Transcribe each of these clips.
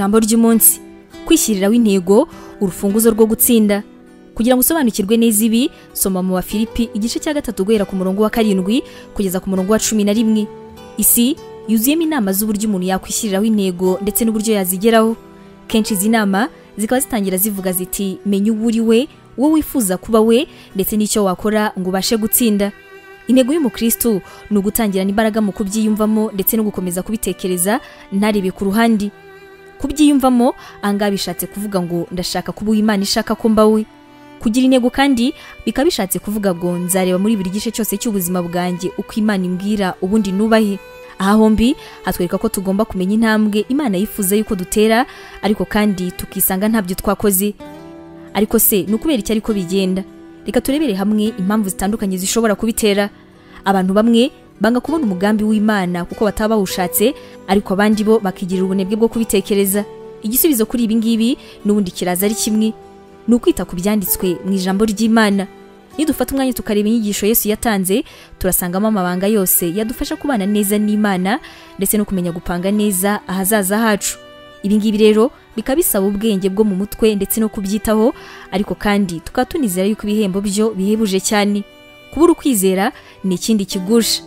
ijambo ry'umunsi. Kwishyiriraho intego, urufunguzo rwo gutsinda. Kugira ngo usobanukirwe neza ibi, soma mu Bafilipi igice cya 3 guhera ku murongo wa 7 kugeza ku murongo wa 11. Isi yuzuyemo inama z'uburyo umuntu yakwishyiriraho intego ndetse n'uburyo yazigeraho. Kenshi izi nama zikaba zitangira zivuga ziti menya uwo uri we, wowe wifuza kuba we, ndetse n'icyo wakora ngo ubashe gutsinda. Intego y'umukristo ni ugutangirana imbaraga mu kubyiyumvamo ndetse no gukomeza kubitekereza ntarebe ku ruhande. Kubyiyumvamo anga bishatse kuvuga ngo ndashaka kuba Imana ishaka ko mbawe. Kugira intego kandi bikaba bishatse kuvuga ngo nzareba muri buri gice cyose cy'ubuzima bwanjye uko Imana imbwira ubundi nubahe. Aha hombi hatwereka ko tugomba kumenya intambwe Imana yifuza yuko dutera, ariko kandi tukisanga ntabyo twakoze. Ariko se nukubera iki ariko bigenda? Reka turebere hamwe impamvu zitandukanye zishobora kubitera. Abantu bamwe banga kubona umugambi w'Imana kuko bataba bawushatse, ariko abandi bo bakigirira ubunebwe bwo kubitekereza. Igisubizo kuri ibi ngibi n'ubundi kiraza ari kimwe, ni ukwita ku byanditswe mu ijambo ry'Imana. Nidufata umwanya tukareba inyigisho Yesu yatanze, turasangamo amabanga yose yadufasha kubana neza n'Imana ndetse no kumenya gupanga neza ahazaza hacu. Ibi ngibi rero bikabisaba ubwenge bwo mu mutwe ndetse no kubyitaho, ariko kandi tukatunizera yuko ibihembo byo bihebuje cyane. Kubura ukwizera ni ikindi kigusha.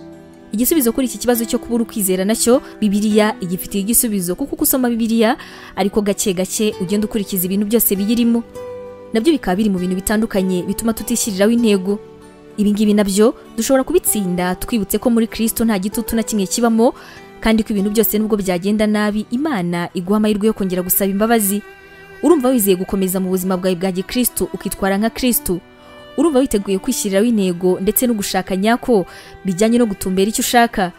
Igisubizo kuri iki kibazo cyo kubura ukwizera nacyo Bibiliya igifitiye igisubizo, kuko kusoma Bibiliya ariko gake gake ugenda ukurikiza ibintu byose biyirimo. Nabyo bikaba biri mu bintu bitandukanye bituma tutishyiriraho intego. Ibi ngibi nabyo dushobora kubitsinda twibutse ko muri Kristo nta gitutu na kimwe kibamo, kandi ko ibintu byose nubwo byagenda nabi Imana iguha amahirwe yo kongera gusaba imbabazi. Urumva wizeye gukomeza mu buzima bwawe bwa Gikristo ukitwara nka Kristo? Urumva witeguye kwishyiriraho intego ndetse no gushaka nyako bijyanye no gutumbera icyo ushaka?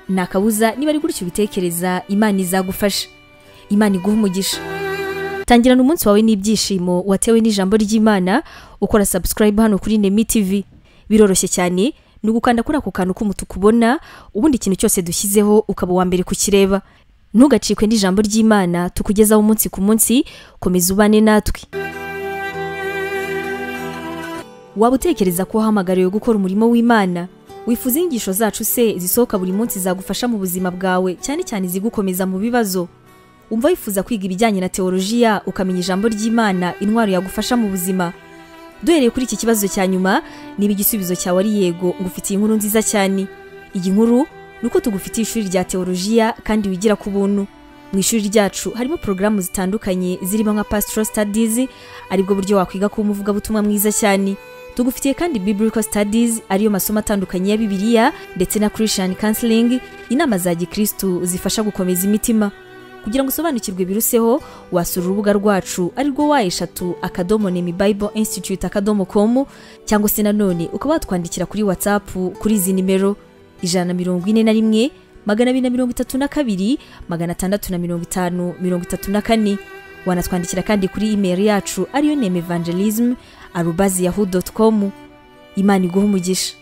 Nakabuza niba ari gutyo bitekereza, Imana izagufasha. Imana iguha umugisha. Tangirana umunsi wawe n'ibyishimo watewe n'ijambo ry'Imana, ukora subscribe hano kuri Nemi TV. Biroroshye cyane, ni ugukanda kuri ako kantu k'umutuku ubona, ubundi ikintu cyose dushyizeho ukaba uwa mbere kukireba. Ntugacikwe n'ijambo ry'Imana tukugezaho umunsi ku munsi, komeza ubane natwe. Waba utekereza ko wahamagariwe gukora umurimo w'Imana? Wifuza inyigisho zacu se zisohoka buri munsi zagufasha mu buzima bwawe, cyane cyane zigukomeza mu bibazo? Umva wifuza kwiga ibijyanye na teolojiya ukamenya ijambo ry'Imana, intwaro yagufasha mu buzima? Duhereye kuri iki kibazo cya nyuma, niba igisubizo cyawe ari yego, ngufitiye inkuru nziza cyane. Iyi nkuru nuko tugufitiye ishuri rya teolojiya kandi wigira ku buntu. Mu ishuri ryacu harimo porogaramu zitandukanye zirimo nka Pastoral Studies, aribwo buryo wakwiga kuba umuvugabutumwa mwiza cyane. Tugufitiye kandi Biblical Studies, ariyo masomo atandukanye ya Bibiliya, ndetse na Christian Counseling, inama za Gikristo zifasha gukomeza imitima. Kugira ngo usobanukirwe biruseho, wasura urubuga rwacu arirwo wa3.nemibibleinstitute.com, cyangwa se nanone ukaba watwandikira kuri WhatsApp kuri izi nimero 141 232 650 34. Wanatwandikira kandi kuri email yacu ariyo nemevangelism@yahoo.com. Imana iguha umugisha.